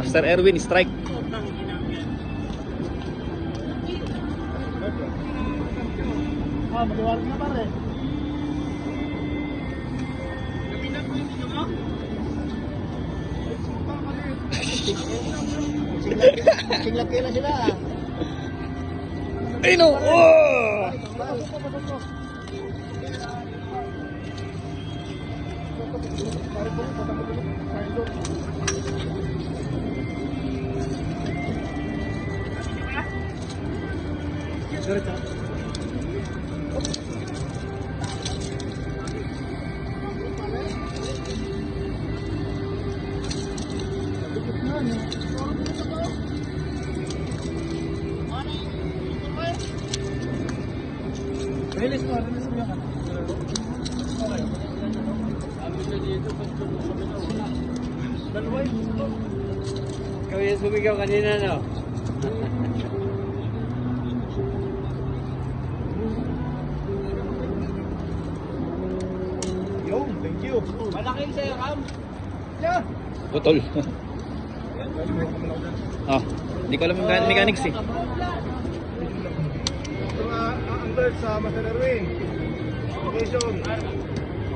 Master Erwin, strike. Maliwanag na pare. Sing-laki na sila. Ay no! Oh! Release mo yan. Ikaw yung sumigaw kanina, no? Yo, thank you. Malaking sa'yo, Ram. Yeah. Putol. Ah, hindi ko alam yung mechanics eh. Mga anglers sa Master Erwin. Location.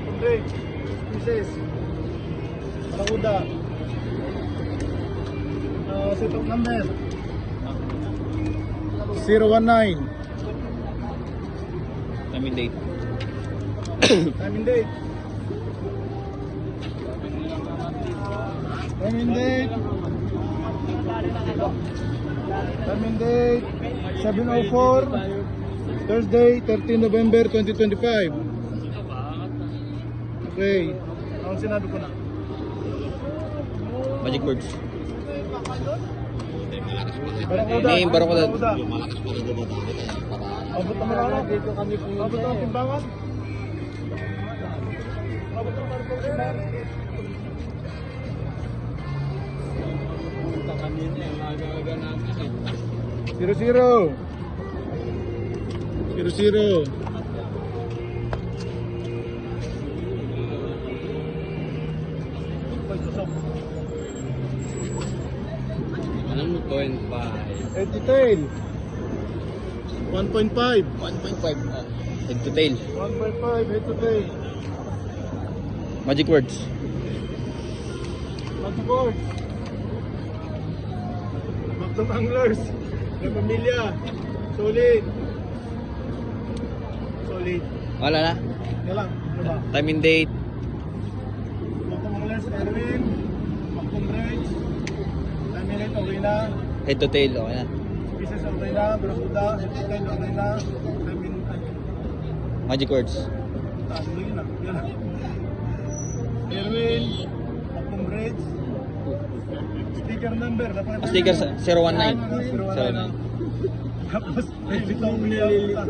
Andre. Mrs. Malakuda. Set of number. 019. Time and date. Time and date. Time and date. Time and date. 7:04. Thursday, 13 November 2025. Okay. Ang sinabi ko na. Magic words. Barakuda. Name, Barakuda. Abot naman ako. Dito kami pumunta. Abot naman timbangan. Abot naman ako. Pumunta kanina, yung aga-aga namin eh. 0-0. 0-0. Anong 0.5? Head to tail. 1.5. 1.5. Head to tail. 1.5 head to tail. Magic words. Mag-support. Macdom Anglers. Ng pamilya. Solid. Solid. Wala na. Yan lang. Ano ba? Time and date. Macdom Anglers, Erwin. Macdom Bridge. Time and date, okay na. Head to tail. Okay na. Pieces, okay na. Barakuda. Head to tail, okay na. Time and Magic words. tuloy na. Yan lang. Erwin. Macdom Bridge. Sticker number. Sticker 019. 019. Tapos, may bitong nililita.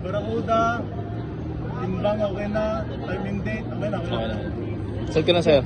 Barakuda, timbang okay na, time and date, okay na. Okay na. Send ko na sa'yo.